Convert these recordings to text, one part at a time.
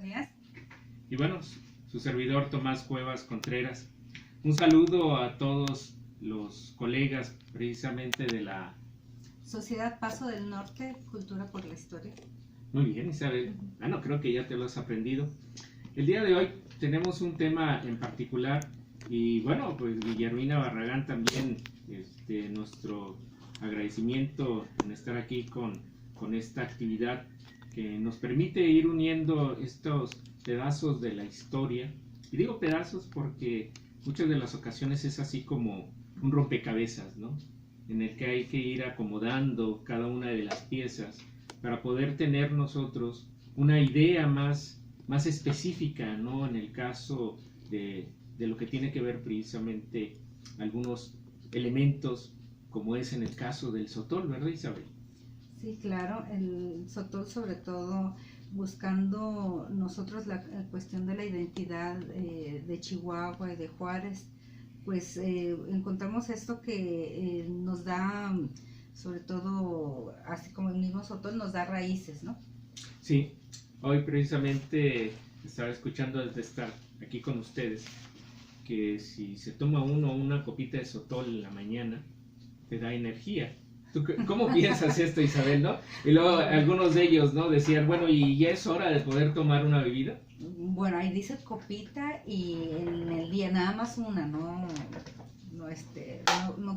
Días. Y bueno, su servidor Tomás Cuevas Contreras. Un saludo a todos los colegas precisamente de la... Sociedad Paso del Norte, Cultura por la Historia. Muy bien, Isabel. Bueno, creo que ya te lo has aprendido. El día de hoy tenemos un tema en particular y bueno, pues Guillermina Barragán también, nuestro agradecimiento en estar aquí con esta actividad que nos permite ir uniendo estos pedazos de la historia. Y digo pedazos porque muchas de las ocasiones es así como un rompecabezas, ¿no? En el que hay que ir acomodando cada una de las piezas para poder tener nosotros una idea más específica, ¿no? En el caso de lo que tiene que ver precisamente algunos elementos, como es en el caso del sotol, ¿verdad, Isabel? Sí, claro, el sotol sobre todo buscando nosotros la cuestión de la identidad de Chihuahua y de Juárez, pues encontramos esto que nos da, sobre todo, así como el mismo sotol, nos da raíces, ¿no? Sí, hoy precisamente estaba escuchando desde estar aquí con ustedes que si se toma uno una copita de sotol en la mañana, te da energía. ¿Tú cómo piensas esto, Isabel, no? Y luego algunos de ellos, ¿no? Decían, bueno, ¿y ya es hora de poder tomar una bebida? Bueno, ahí dice copita y en el día nada más una, no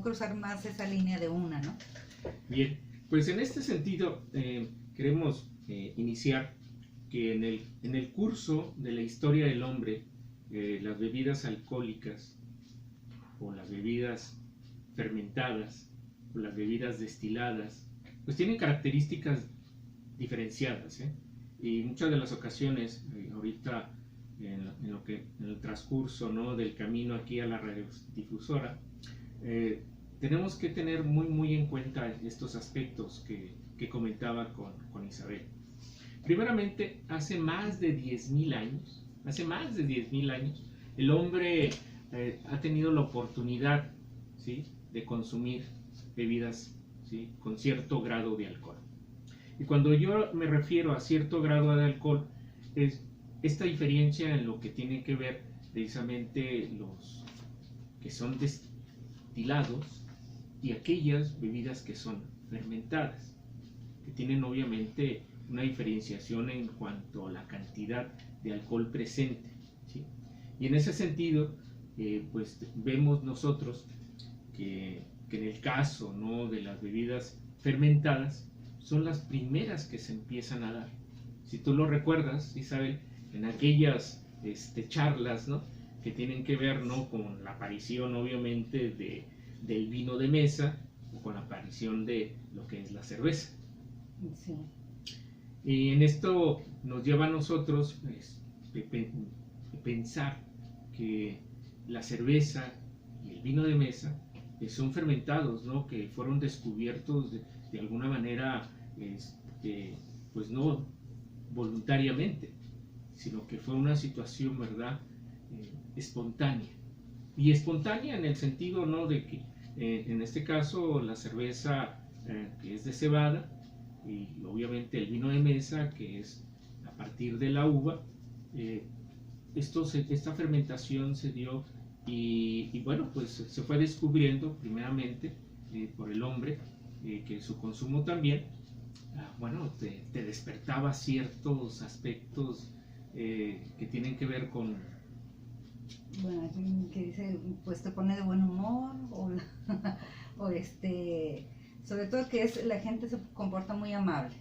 cruzar más esa línea de una, ¿no? Bien, pues en este sentido queremos iniciar que en el curso de la historia del hombre, las bebidas alcohólicas o las bebidas fermentadas o las bebidas destiladas, pues tienen características diferenciadas, ¿eh? Y muchas de las ocasiones, ahorita en el transcurso, ¿no?, del camino aquí a la radiodifusora, tenemos que tener muy en cuenta estos aspectos que comentaba con Isabel. Primeramente, hace más de 10.000 años, el hombre ha tenido la oportunidad, ¿sí?, de consumir bebidas, ¿sí?, con cierto grado de alcohol. Y cuando yo me refiero a cierto grado de alcohol, es esta diferencia en lo que tiene que ver precisamente los que son destilados y aquellas bebidas que son fermentadas, que tienen obviamente una diferenciación en cuanto a la cantidad de alcohol presente, ¿sí? Y en ese sentido, pues vemos nosotros que en el caso, ¿no?, de las bebidas fermentadas, son las primeras que se empiezan a dar. Si tú lo recuerdas, Isabel, en aquellas charlas, ¿no?, que tienen que ver, ¿no?, con la aparición obviamente del vino de mesa o con la aparición de lo que es la cerveza. Sí. Y en esto nos lleva a nosotros pensar que la cerveza y el vino de mesa son fermentados, ¿no?, que fueron descubiertos de alguna manera, pues no voluntariamente, sino que fue una situación, ¿verdad?, espontánea. Y espontánea en el sentido, ¿no?, de que en este caso la cerveza que es de cebada y obviamente el vino de mesa que es a partir de la uva, esta fermentación se dio y bueno, pues se fue descubriendo primeramente por el hombre que su consumo también, bueno, te despertaba ciertos aspectos que tienen que ver con... Bueno, que dice, pues te pone de buen humor o sobre todo que la gente se comporta muy amable.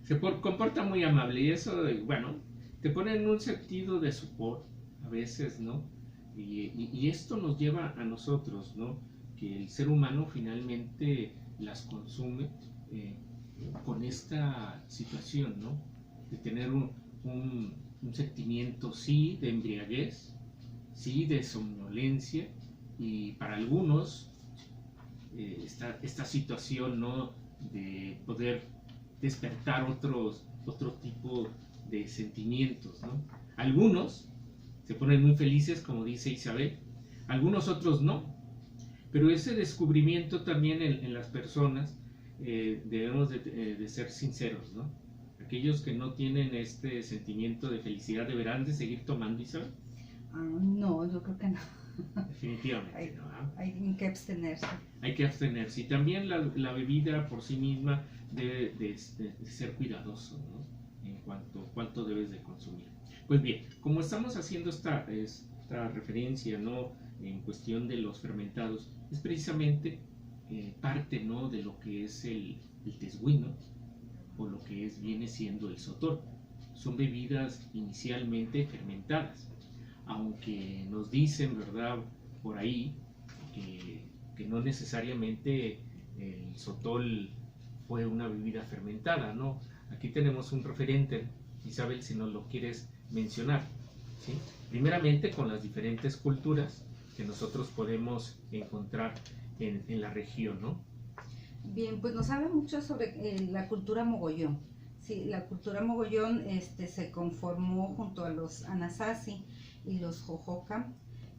Se comporta muy amable y eso, bueno, te pone en un sentido de sopor a veces, ¿no? Y esto nos lleva a nosotros, ¿no?, que el ser humano finalmente las consume con esta situación, ¿no?, de tener un sentimiento, sí, de embriaguez, sí, de somnolencia, y para algunos esta situación, ¿no?, de poder despertar otro tipo de sentimientos, ¿no? Algunos se ponen muy felices, como dice Isabel, algunos otros no, pero ese descubrimiento también en las personas debemos de ser sinceros, ¿no? aquellos que no tienen este sentimiento de felicidad deberán de seguir tomando, Isabel? No, yo creo que no. Definitivamente no. Hay que abstenerse. Hay que abstenerse. Y también la bebida por sí misma debe de ser cuidadoso, ¿no? En cuánto debes de consumir. Pues bien, como estamos haciendo esta referencia, ¿no?, en cuestión de los fermentados, es precisamente parte, ¿no?, de lo que es el tesguino, o lo que viene siendo el sotol. Son bebidas inicialmente fermentadas, aunque nos dicen, ¿verdad?, por ahí que no necesariamente el sotol fue una bebida fermentada, ¿no? Aquí tenemos un referente, Isabel, si nos lo quieres mencionar, ¿sí? Primeramente con las diferentes culturas que nosotros podemos encontrar en la región, ¿no? Bien, pues nos habla mucho sobre la cultura mogollón. Sí, la cultura mogollón se conformó junto a los Anasazi y los Jojoca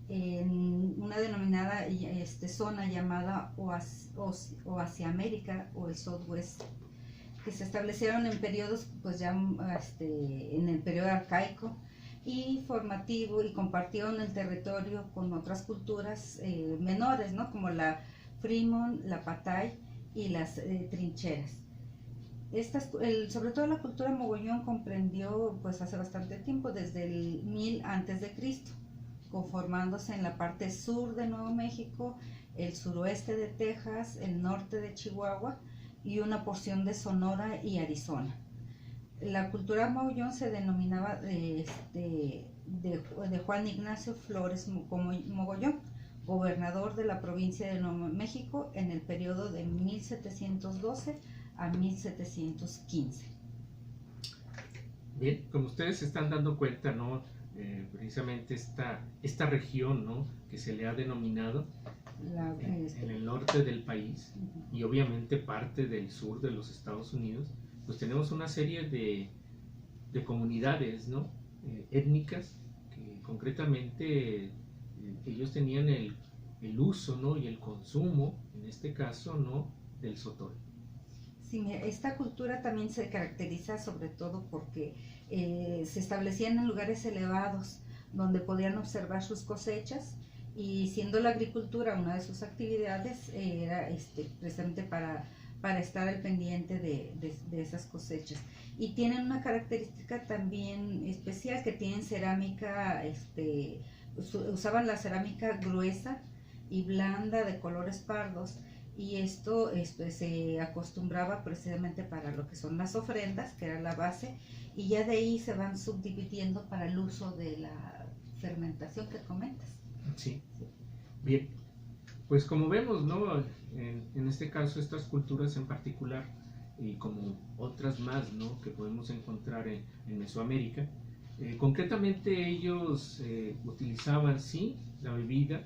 en una denominada zona llamada Oasiamérica o el Southwest, que se establecieron en periodos, pues ya en el periodo arcaico y formativo, y compartieron el territorio con otras culturas menores, ¿no?, como la Fremont, la Patay y las trincheras. Sobre todo la cultura mogollón comprendió, pues hace bastante tiempo, desde el 1000 a.C., conformándose en la parte sur de Nuevo México, el suroeste de Texas, el norte de Chihuahua y una porción de Sonora y Arizona. La cultura mogollón se denominaba de Juan Ignacio Flores Mogollón, gobernador de la provincia de Nuevo México en el periodo de 1712 a 1715. Bien, como ustedes se están dando cuenta, ¿no?, precisamente esta región, ¿no?, que se le ha denominado en el norte del país, y obviamente parte del sur de los Estados Unidos, pues tenemos una serie de comunidades, ¿no?, étnicas, que concretamente ellos tenían el uso, ¿no?, y el consumo, en este caso, ¿no?, del sotol. Sí, esta cultura también se caracteriza sobre todo porque se establecían en lugares elevados donde podían observar sus cosechas, y siendo la agricultura una de sus actividades, era precisamente para estar al pendiente de esas cosechas. Y tienen una característica también especial, que tienen cerámica, usaban la cerámica gruesa y blanda de colores pardos, y esto se acostumbraba precisamente para lo que son las ofrendas, que era la base, y ya de ahí se van subdividiendo para el uso de la fermentación que comentas. Sí, bien, pues como vemos, ¿no?, en este caso estas culturas en particular, y como otras más, ¿no?, que podemos encontrar en Mesoamérica, concretamente ellos utilizaban, sí, la bebida,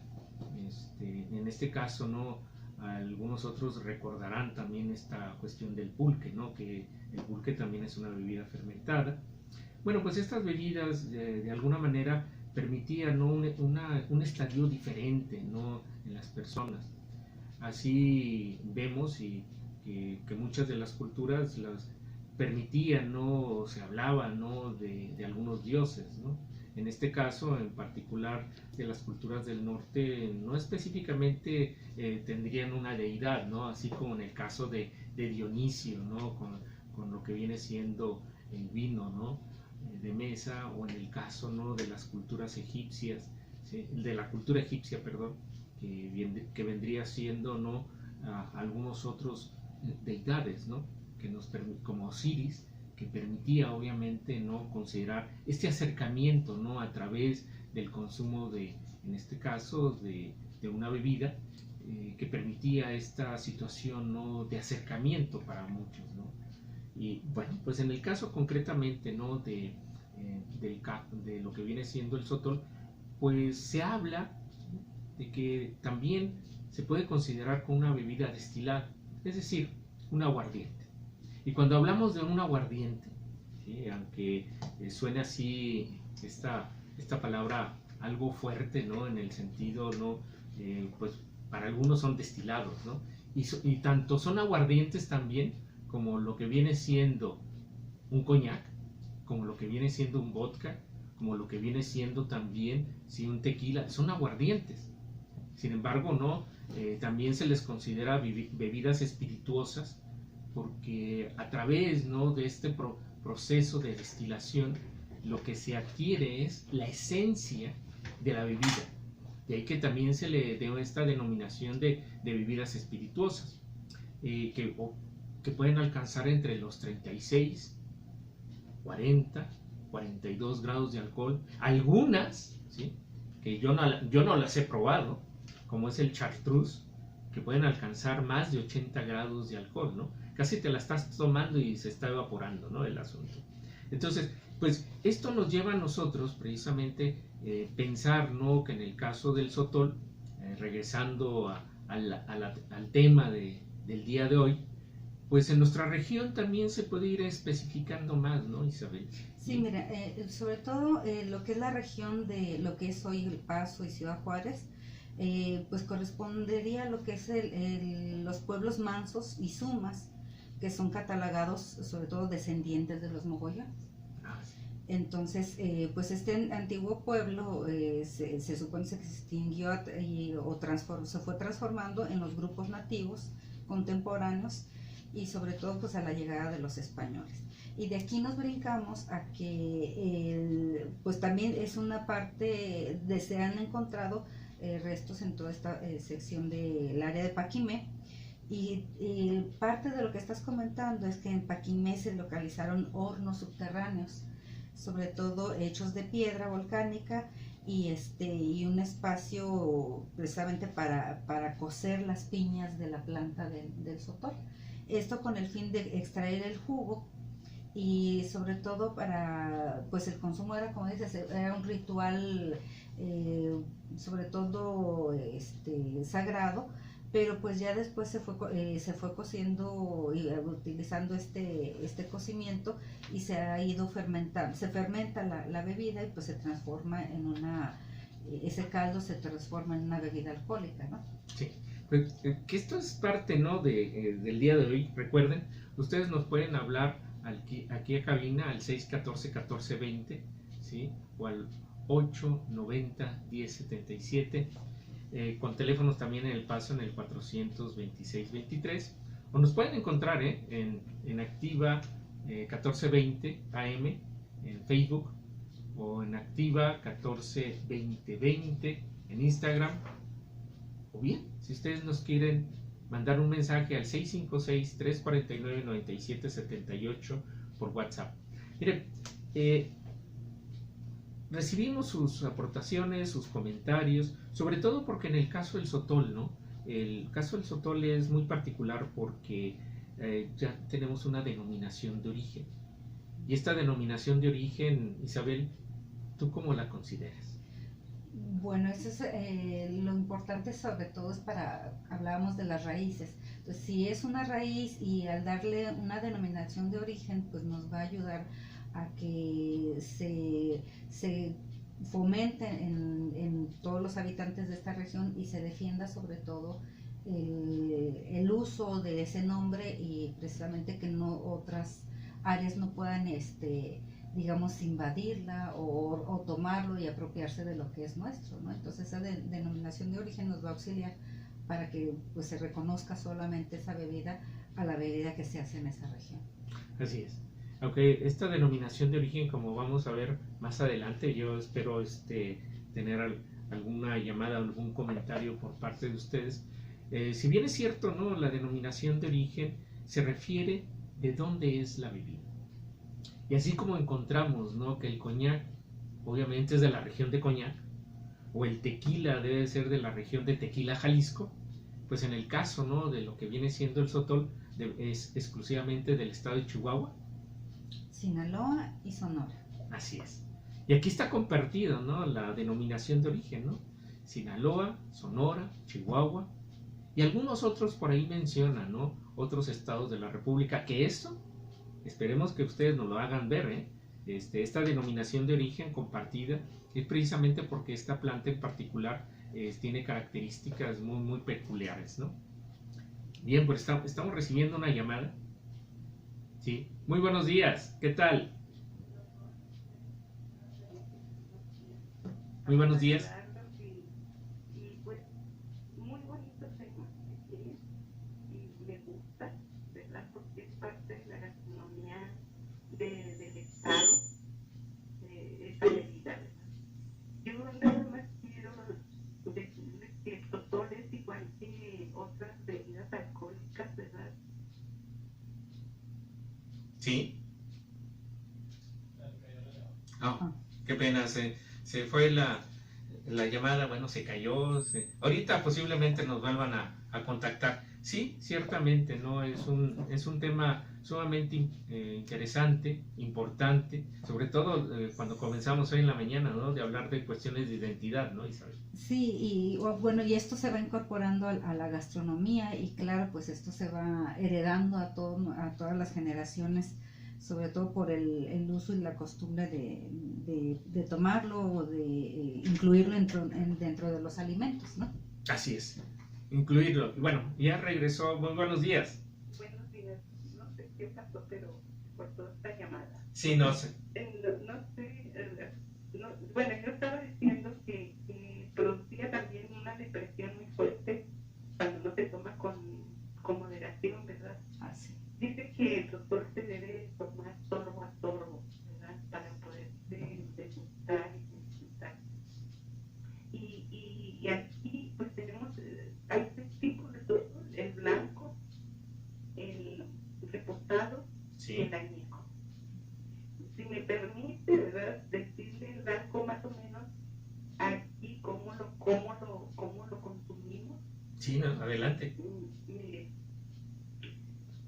en este caso, ¿no?, algunos otros recordarán también esta cuestión del pulque, ¿no?, que el pulque también es una bebida fermentada. Bueno, pues estas bebidas de alguna manera permitían, ¿no?, un estadio diferente, ¿no?, en las personas. Así vemos que muchas de las culturas las permitían, ¿no?, se hablaba, ¿no?, de algunos dioses, ¿no? En este caso, en particular de las culturas del norte, no específicamente tendrían una deidad, ¿no?, así como en el caso de Dionisio, ¿no?, con lo que viene siendo el vino, ¿no?, de mesa, o en el caso, ¿no?, de las culturas egipcias, ¿sí?, de la cultura egipcia, perdón, que vendría siendo, ¿no?, algunos otros deidades, ¿no?, como Osiris, que permitía obviamente, ¿no?, considerar este acercamiento, ¿no?, a través del consumo en este caso, de una bebida, que permitía esta situación, ¿no?, de acercamiento para muchos, ¿no? Y bueno, pues en el caso concretamente, ¿no?, de lo que viene siendo el sotol, pues se habla de que también se puede considerar como una bebida destilada, es decir, un aguardiente. Y cuando hablamos de un aguardiente, ¿sí?, aunque suene así esta palabra algo fuerte, ¿no?, en el sentido, ¿no?, pues para algunos son destilados, ¿no?, y tanto son aguardientes también como lo que viene siendo un coñac, como lo que viene siendo un vodka, como lo que viene siendo también un tequila, son aguardientes. Sin embargo, no, también se les considera bebidas espirituosas porque a través, ¿no?, de este proceso de destilación lo que se adquiere es la esencia de la bebida. De ahí que también se le dio esta denominación de bebidas espirituosas, que pueden alcanzar entre los 36, 40, 42 grados de alcohol. Algunas, ¿sí?, que yo no las he probado, como es el chartreuse, que pueden alcanzar más de 80 grados de alcohol, ¿no? Casi te la estás tomando y se está evaporando, ¿no?, el asunto. Entonces, pues esto nos lleva a nosotros precisamente pensar, ¿no?, que en el caso del sotol, regresando al tema del día de hoy, pues en nuestra región también se puede ir especificando más, ¿no, Isabel? Sí, mira, sobre todo lo que es la región de lo que es hoy El Paso y Ciudad Juárez, pues correspondería a lo que es los pueblos mansos y sumas, que son catalogados sobre todo descendientes de los mogollones. Entonces, pues este antiguo pueblo se supone que se extinguió se fue transformando en los grupos nativos contemporáneos y sobre todo pues a la llegada de los españoles. Y de aquí nos brincamos a que pues también es una parte de se han encontrado restos en toda esta sección del área de Paquimé. Y parte de lo que estás comentando es que en Paquimé se localizaron hornos subterráneos, sobre todo hechos de piedra volcánica y un espacio precisamente para cocer las piñas de la planta del sotol. Esto con el fin de extraer el jugo y sobre todo para, pues el consumo era, como dices, era un ritual sobre todo sagrado, pero pues ya después se fue cociendo y utilizando este cocimiento y se ha ido fermentando, se fermenta la bebida y pues se transforma en ese caldo se transforma en una bebida alcohólica, ¿no? Sí, pues que esto es parte, ¿no?, del día de hoy. Recuerden, ustedes nos pueden hablar aquí a cabina al 614-1420, ¿sí?, o al 890-1077, con teléfonos también en El Paso en el 426-23, o nos pueden encontrar en Activa 1420 AM en Facebook, o en Activa 142020 en Instagram, o bien, si ustedes nos quieren mandar un mensaje al 656-349-9778 por WhatsApp. Miren, recibimos sus aportaciones, sus comentarios, sobre todo porque en el caso del sotol, ¿no? El caso del sotol es muy particular porque ya tenemos una denominación de origen. Y esta denominación de origen, Isabel, ¿tú cómo la consideras? Bueno, eso es lo importante, sobre todo es hablábamos de las raíces. Entonces, si es una raíz y al darle una denominación de origen, pues nos va a ayudar a que se fomente en todos los habitantes de esta región y se defienda sobre todo el uso de ese nombre y precisamente que no otras áreas no puedan digamos invadirla o tomarlo y apropiarse de lo que es nuestro, ¿no? Entonces esa denominación de origen nos va a auxiliar para que pues se reconozca solamente esa bebida a la bebida que se hace en esa región. Así es. Aunque esta denominación de origen, como vamos a ver más adelante, yo espero tener alguna llamada, algún comentario por parte de ustedes. Si bien es cierto, ¿no?, la denominación de origen se refiere de dónde es la bebida. Y así como encontramos, ¿no?, que el coñac obviamente es de la región de Coñac, o el tequila debe ser de la región de Tequila, Jalisco, pues en el caso, ¿no?, de lo que viene siendo el sotol es exclusivamente del estado de Chihuahua, Sinaloa y Sonora. Así es. Y aquí está compartido, ¿no?, la denominación de origen, ¿no? Sinaloa, Sonora, Chihuahua, y algunos otros por ahí mencionan, ¿no?, otros estados de la República, que esto, esperemos que ustedes nos lo hagan ver, ¿eh? Esta denominación de origen compartida es precisamente porque esta planta en particular tiene características muy, muy peculiares, ¿no? Bien, pues estamos recibiendo una llamada. Sí, muy buenos días, ¿qué tal? Muy buenos días. Y pues muy bonito tema que tiene y me gusta, ¿verdad? Porque es parte de la gastronomía del estado, esa bebida, ¿verdad? Yo nada más quiero decirles que el totol es igual que otras bebidas alcohólicas, ¿verdad? Sí. Oh, qué pena, se fue la llamada, bueno, se cayó. Ahorita posiblemente nos vuelvan a contactar. Sí, ciertamente, ¿no? Es un tema sumamente interesante, importante, sobre todo cuando comenzamos hoy en la mañana, ¿no? De hablar de cuestiones de identidad, ¿no, Isabel? Sí, y bueno, y esto se va incorporando a la gastronomía y claro, pues esto se va heredando a todas las generaciones, sobre todo por el uso y la costumbre de tomarlo o de incluirlo dentro de los alimentos, ¿no? Así es, incluirlo. Bueno, ya regresó, muy buenos días. Buenos días, no sé qué pasó, pero por toda esta llamada. Sí, no sé. No sé, bueno, yo estaba diciendo que producía también una depresión muy fuerte cuando no se toma con moderación, ¿verdad? Así. Dice que el doctor se debe tomar sorbo a sorbo, ¿verdad? Para poder degustar y disfrutar. Y aquí pues tenemos, hay tres tipos de sorbo, el blanco, el reposado y el añejo. Si me permite, ¿verdad? Decirle el blanco más o menos aquí cómo lo consumimos. Sí, no, adelante. Mire,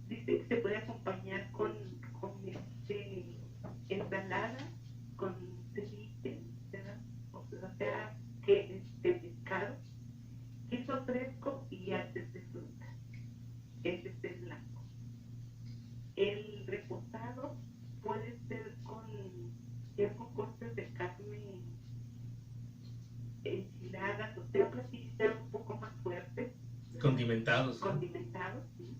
dice que se puede acompañar con ensalada, con ceviche, ¿verdad? O sea, que pescado, queso fresco y artes de fruta. Ese es el blanco. El reposado puede ser con cortes de carne enchiladas, o sea, platillos un poco más fuertes. Condimentados. Condimentados, sí.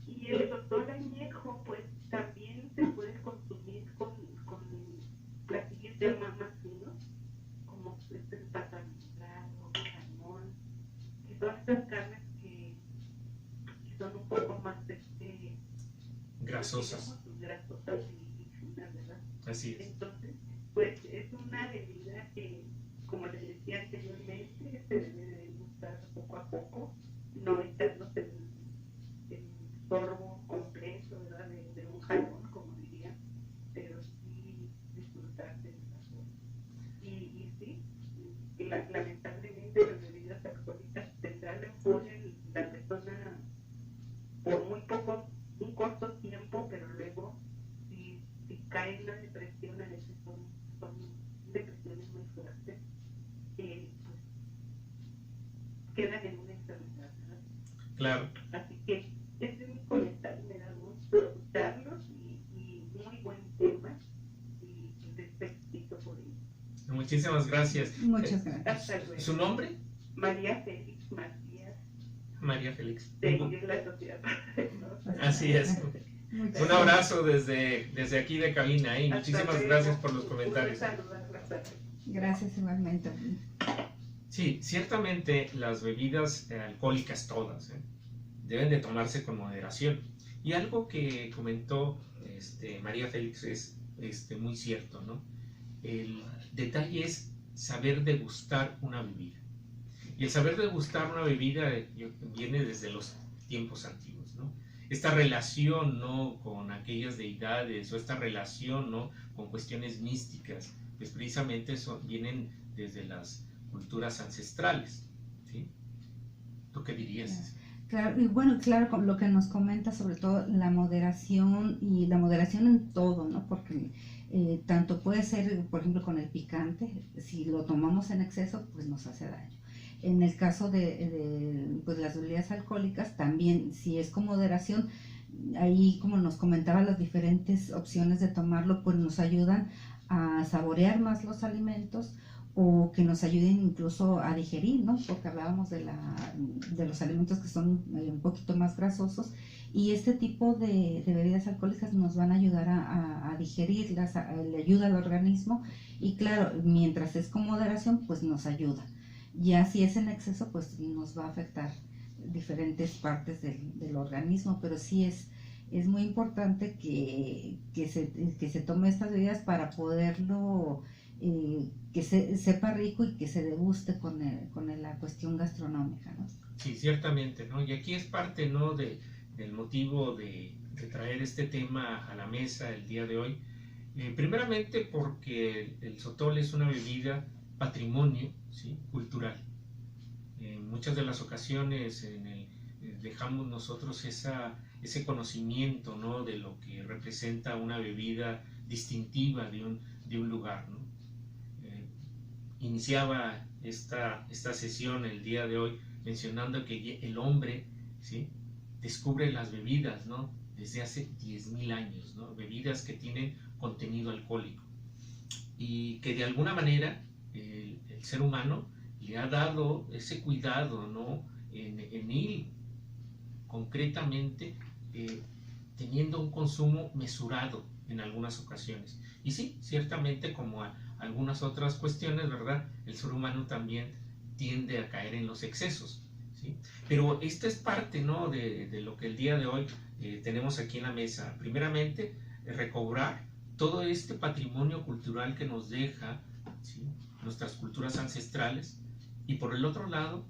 Y el doctor añejo, pues también se puede consumir con platillos de más finos, como el patamizado, salmón, que son esas carnes que son un poco más grasosas. Grasosas y finas, ¿verdad? Así es. Entonces, pues es una bebida que, como les decía anteriormente, se debe de gustar poco a poco, no echarnos el sorbo completo, ¿verdad? De un jalón, como diría, pero sí disfrutar de esa forma. Y sí, lamentablemente las bebidas alcohólicas tendrán la persona por muy poco, un corto tiempo, pero luego si cae en la depresión, a veces son depresiones muy fuertes, que pues quedan en una enfermedad, ¿verdad? Claro. Así que este es mi comentario, me da gusto escucharlos y muy buen tema y les felicito por ello. Muchísimas gracias. Muchas gracias. Hasta luego. ¿Su nombre? María Félix Macías. María Félix. De la sociedad. Así es. Un abrazo desde aquí de cabina y muchísimas gracias por los comentarios. Gracias igualmente. Sí, ciertamente las bebidas alcohólicas todas deben de tomarse con moderación. Y algo que comentó María Félix es muy cierto, ¿no? El detalle es saber degustar una bebida. Y el saber degustar una bebida viene desde los tiempos antiguos, ¿no? Esta relación, ¿no?, con aquellas deidades o esta relación, ¿no?, con cuestiones místicas, pues precisamente vienen desde las culturas ancestrales, ¿sí? ¿Tú qué dirías? Claro, y bueno, claro, con lo que nos comenta sobre todo la moderación y la moderación en todo, ¿no? Porque tanto puede ser, por ejemplo, con el picante, si lo tomamos en exceso, pues nos hace daño. En el caso de pues las bebidas alcohólicas, también si es con moderación, ahí como nos comentaba, las diferentes opciones de tomarlo, pues nos ayudan a saborear más los alimentos o que nos ayuden incluso a digerir, ¿no? Porque hablábamos de los alimentos que son un poquito más grasosos y este tipo de bebidas alcohólicas nos van a ayudar a digerirlas, le ayuda al organismo, y claro, mientras es con moderación, pues nos ayuda. Ya si es en exceso, pues nos va a afectar diferentes partes del organismo, pero sí es muy importante que se tome estas bebidas para poderlo, que sepa rico y que se deguste con la cuestión gastronómica, ¿no? Sí, ciertamente, ¿no? Y aquí es parte, ¿no?, del motivo de traer este tema a la mesa el día de hoy. Primeramente porque el sotol es una bebida patrimonio, ¿sí?, cultural. En muchas de las ocasiones dejamos nosotros ese conocimiento, ¿no?, de lo que representa una bebida distintiva de un lugar, ¿no? Iniciaba esta sesión el día de hoy mencionando que el hombre, ¿sí?, descubre las bebidas, ¿no?, desde hace 10.000 años, ¿no?, bebidas que tienen contenido alcohólico, y que de alguna manera el ser humano le ha dado ese cuidado, ¿no?, en ir concretamente teniendo un consumo mesurado en algunas ocasiones. Y sí, ciertamente, como algunas otras cuestiones, ¿verdad?, el ser humano también tiende a caer en los excesos, ¿sí? Pero esta es parte, ¿no?, de lo que el día de hoy tenemos aquí en la mesa. Primeramente, recobrar todo este patrimonio cultural que nos deja, ¿sí?, nuestras culturas ancestrales, y por el otro lado,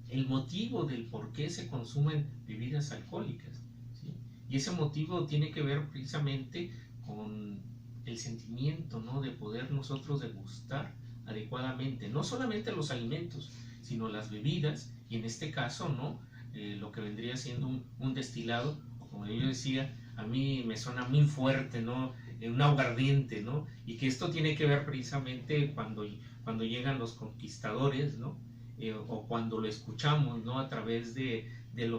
el motivo del por qué se consumen bebidas alcohólicas, ¿sí? Y ese motivo tiene que ver precisamente con el sentimiento, ¿no?, de poder nosotros degustar adecuadamente, no solamente los alimentos, sino las bebidas, y en este caso, ¿no?, lo que vendría siendo un destilado, o como yo decía, a mí me suena muy fuerte, ¿no?, un aguardiente, ¿no?, y que esto tiene que ver precisamente cuando llegan los conquistadores, ¿no?, o cuando lo escuchamos, ¿no?, a través del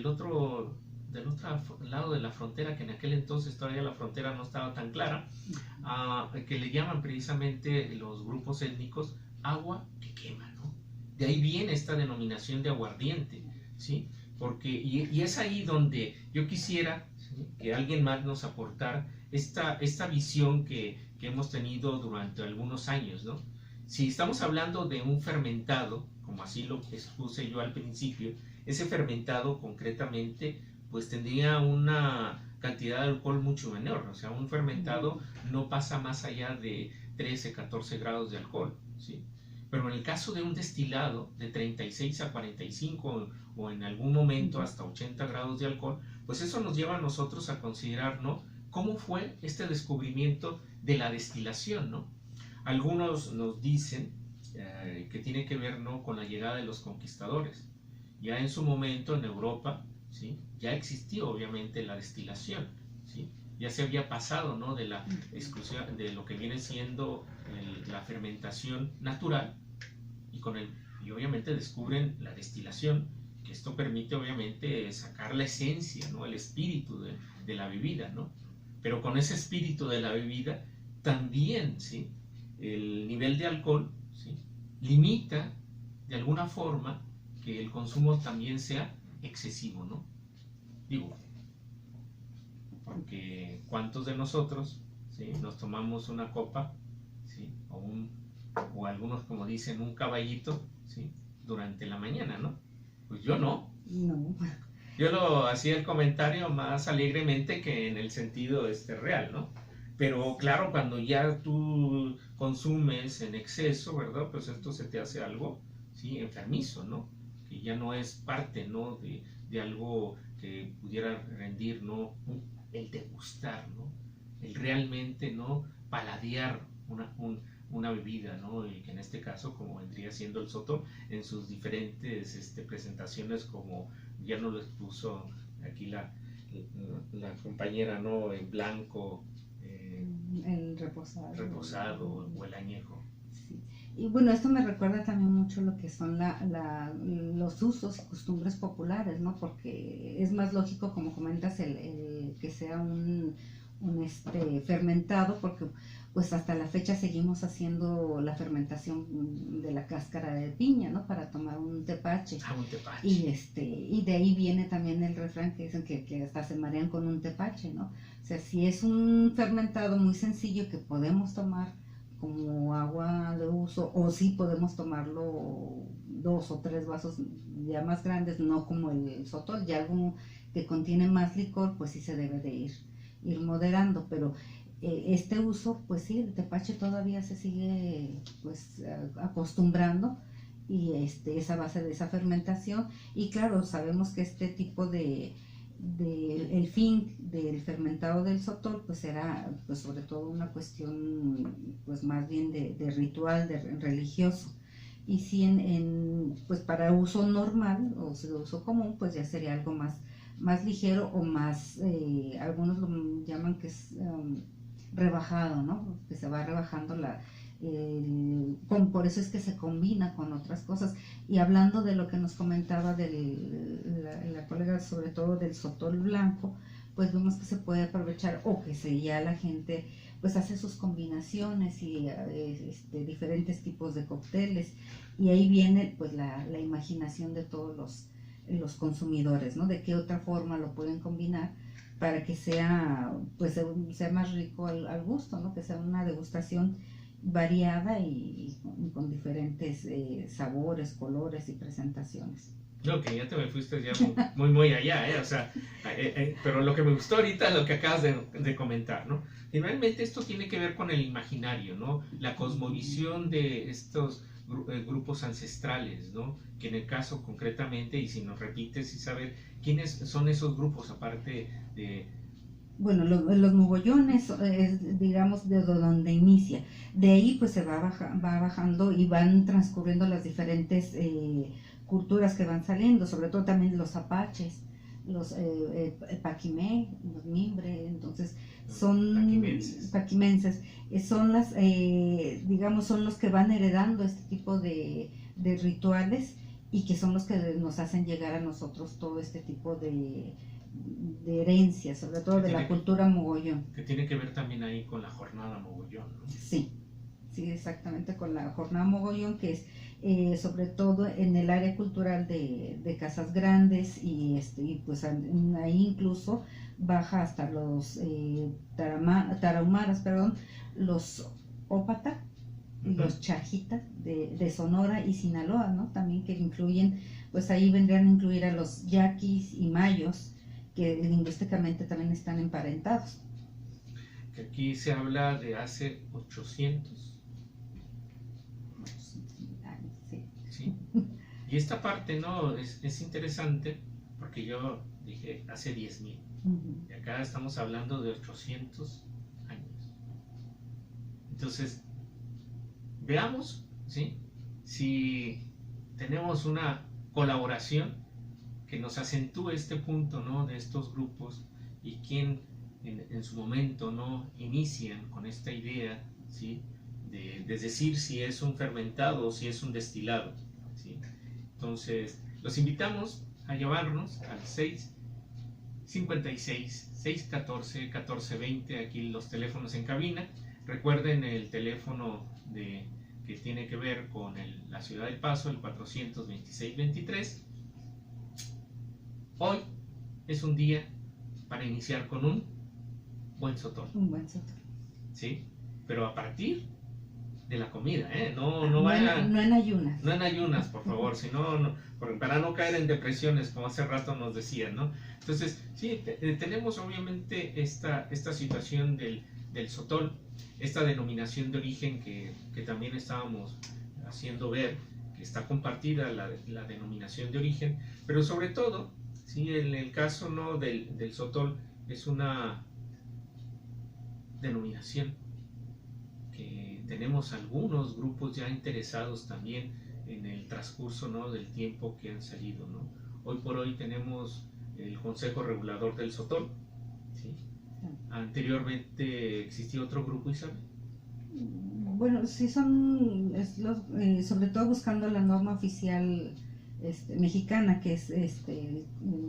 otro lado de la frontera, que en aquel entonces todavía la frontera no estaba tan clara, que le llaman precisamente los grupos étnicos agua que quema, ¿no? De ahí viene esta denominación de aguardiente, ¿sí? Porque, y es ahí donde yo quisiera, ¿sí?, que alguien más nos aportara esta visión que hemos tenido durante algunos años, ¿no? Si estamos hablando de un fermentado, como así lo expuse yo al principio, ese fermentado concretamente pues tendría una cantidad de alcohol mucho menor, o sea, un fermentado no pasa más allá de 13, 14 grados de alcohol, ¿sí? Pero en el caso de un destilado de 36 a 45 o en algún momento hasta 80 grados de alcohol, pues eso nos lleva a nosotros a considerar, ¿no?, cómo fue este descubrimiento de la destilación, ¿no? Algunos nos dicen que tiene que ver, ¿no?, con la llegada de los conquistadores. Ya en su momento en Europa, ¿sí?, ya existía obviamente la destilación, ¿sí? Ya se había pasado, ¿no?, de la exclusión de lo que viene siendo la fermentación natural, y obviamente descubren la destilación, que esto permite obviamente sacar la esencia, ¿no?, el espíritu de la bebida, ¿no? Pero con ese espíritu de la bebida también, ¿sí?, el nivel de alcohol, ¿sí?, limita de alguna forma que el consumo también sea excesivo, ¿no? Digo, porque ¿cuántos de nosotros, ¿sí?, nos tomamos una copa, ¿sí?, o algunos, como dicen, un caballito, ¿sí?, durante la mañana, ¿no? Pues yo no. No. Yo lo hacía el comentario más alegremente que en el sentido real, ¿no? Pero claro, cuando ya tú consumes en exceso, ¿verdad?, pues esto se te hace algo, ¿sí?, enfermizo, ¿no? Que ya no es parte, ¿no?, de algo que pudiera rendir, ¿no?, el degustar, ¿no?, el realmente, ¿no?, paladear una bebida, ¿no?, y que en este caso, como vendría siendo el sotol, en sus diferentes presentaciones, como ya nos lo expuso aquí la compañera, ¿no?, en blanco, El reposado o el añejo. Sí. Y bueno, esto me recuerda también mucho lo que son los usos y costumbres populares, ¿no? Porque es más lógico, como comentas, el que sea un fermentado, porque pues hasta la fecha seguimos haciendo la fermentación de la cáscara de piña, ¿no? Para tomar un tepache. Un tepache. Y de ahí viene también el refrán que dicen que hasta se marean con un tepache, ¿no? O sea, si es un fermentado muy sencillo que podemos tomar como agua de uso, o sí podemos tomarlo 2 o 3 vasos ya más grandes, no como el sotol, ya algo que contiene más licor, pues sí se debe de ir moderando, pero este uso, pues sí, el tepache todavía se sigue pues acostumbrando, y esa base de esa fermentación, y claro, sabemos que este tipo de el fin del fermentado del sotol pues era pues sobre todo una cuestión pues más bien de ritual, de religioso, y si pues para uso normal o de uso común pues ya sería algo más ligero o más, algunos lo llaman que es rebajado, ¿no? Que se va rebajando por eso es que se combina con otras cosas. Y hablando de lo que nos comentaba la colega, sobre todo del sotol blanco, pues vemos que se puede aprovechar, o que ya la gente pues hace sus combinaciones y diferentes tipos de cócteles, y ahí viene pues la imaginación de todos los consumidores, ¿no? De qué otra forma lo pueden combinar para que sea más rico al gusto, ¿no? Que sea una degustación variada y con diferentes sabores, colores y presentaciones. Ok, ya te me fuiste ya muy allá, o sea, pero lo que me gustó ahorita es lo que acabas de comentar, ¿no? Finalmente esto tiene que ver con el imaginario, ¿no? La cosmovisión de estos grupos ancestrales, ¿no? Que en el caso concretamente, y si nos repites y saber quiénes son esos grupos aparte de... Bueno, los mogollones es, digamos, de donde inicia. De ahí pues se va bajando y van transcurriendo las diferentes culturas que van saliendo, sobre todo también los apaches, los paquimé, los mimbre, entonces son paquimenses, son las, digamos, son los que van heredando este tipo de rituales, y que son los que nos hacen llegar a nosotros todo este tipo de herencia, sobre todo de la cultura mogollón. Que tiene que ver también ahí con la jornada mogollón, ¿no? Sí, exactamente, con la jornada mogollón, que es sobre todo en el área cultural de Casas Grandes, y pues ahí incluso baja hasta los tarahumaras, los ópata, los chajitas de Sonora y Sinaloa, ¿no? También que incluyen, pues ahí vendrían a incluir a los yaquis y mayos, que lingüísticamente también están emparentados. Que aquí se habla de hace 800 años, sí. ¿Sí? Y esta parte, ¿no? Es interesante, porque yo dije hace 10.000, y acá estamos hablando de 800 años. Entonces, veamos, ¿sí? Si tenemos una colaboración que nos acentúe este punto, ¿no? De estos grupos, y quién en su momento, ¿no? Inician con esta idea, ¿sí? De decir si es un fermentado o si es un destilado, ¿sí? Entonces, los invitamos a llevarnos al 656-614-1420, aquí los teléfonos en cabina. Recuerden el teléfono que tiene que ver con la Ciudad del Paso, el 426-23. Hoy es un día para iniciar con un buen sotol. Un buen sotol. ¿Sí? Pero a partir de la comida, ¿eh? No en ayunas. No en ayunas, por favor, para no caer en depresiones, como hace rato nos decían, ¿no? Entonces, sí, tenemos obviamente esta situación del sotol, esta denominación de origen que también estábamos haciendo ver, que está compartida la denominación de origen, pero sobre todo, sí, en el caso, ¿no? del sotol, es una denominación que tenemos algunos grupos ya interesados también en el transcurso, ¿no? del tiempo que han salido, ¿no? Hoy por hoy tenemos el Consejo Regulador del Sotol, ¿sí? Anteriormente existía otro grupo, Isabel. Bueno, sí son sobre todo buscando la norma oficial mexicana, que es el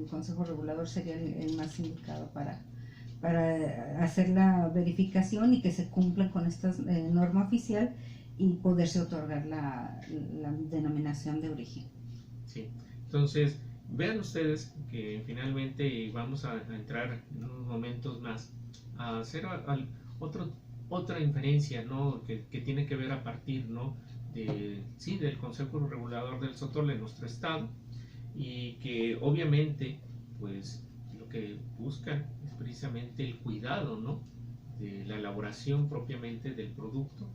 Consejo Regulador sería el más indicado para hacer la verificación y que se cumpla con esta norma oficial y poderse otorgar la denominación de origen. Sí, entonces vean ustedes que finalmente vamos a entrar en unos momentos más a hacer otra inferencia, ¿no? que tiene que ver a partir, ¿no? del Consejo Regulador del Sotol en nuestro estado, y que obviamente pues lo que buscan es precisamente el cuidado, ¿no? de la elaboración propiamente del producto.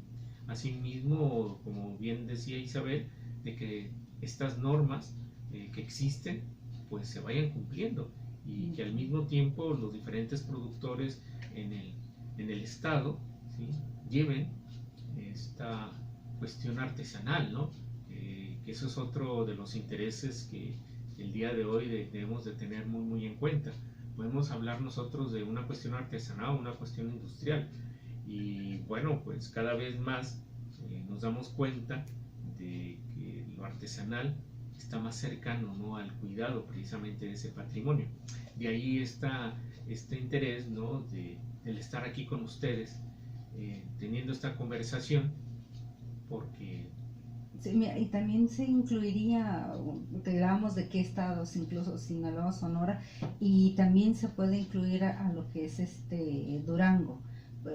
Asimismo, como bien decía Isabel, de que estas normas que existen pues se vayan cumpliendo, y que al mismo tiempo los diferentes productores en el estado, ¿sí? lleven esta cuestión artesanal, ¿no? Que eso es otro de los intereses que el día de hoy debemos de tener muy muy en cuenta. Podemos hablar nosotros de una cuestión artesanal o una cuestión industrial, y bueno, pues cada vez más nos damos cuenta de que lo artesanal está más cercano, ¿no? al cuidado precisamente de ese patrimonio. De ahí está este interés, ¿no? del estar aquí con ustedes teniendo esta conversación, porque sí, mira, y también se incluiría, te hablábamos de qué estados, incluso Sinaloa, Sonora, y también se puede incluir a lo que es Durango,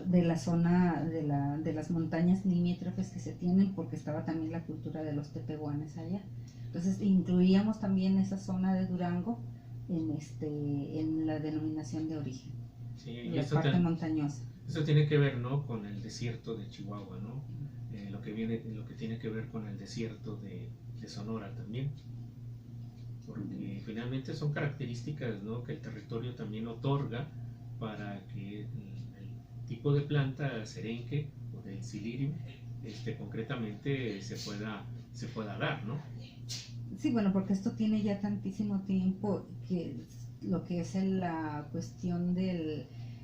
de la zona de las montañas limítrofes que se tienen, porque estaba también la cultura de los tepehuanes allá. Entonces incluíamos también esa zona de Durango en la denominación de origen, sí, la parte montañosa. Eso tiene que ver, ¿no? con el desierto de Chihuahua, ¿no? Lo que tiene que ver con el desierto de Sonora también, porque finalmente son características, ¿no? que el territorio también otorga para que el tipo de planta serenque o del silirium concretamente se pueda dar, ¿no? Sí, bueno, porque esto tiene ya tantísimo tiempo que lo que es la cuestión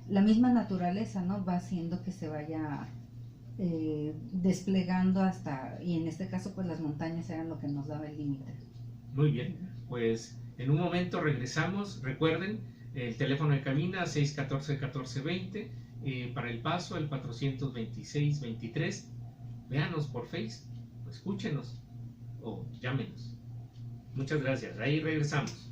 la misma naturaleza, ¿no? va haciendo que se vaya desplegando y en este caso pues las montañas eran lo que nos daba el límite. Muy bien, pues en un momento regresamos. Recuerden el teléfono de cabina 614-1420, para El Paso el 426-23. Véanos por Face, o escúchenos o llámenos. Muchas gracias, ahí regresamos.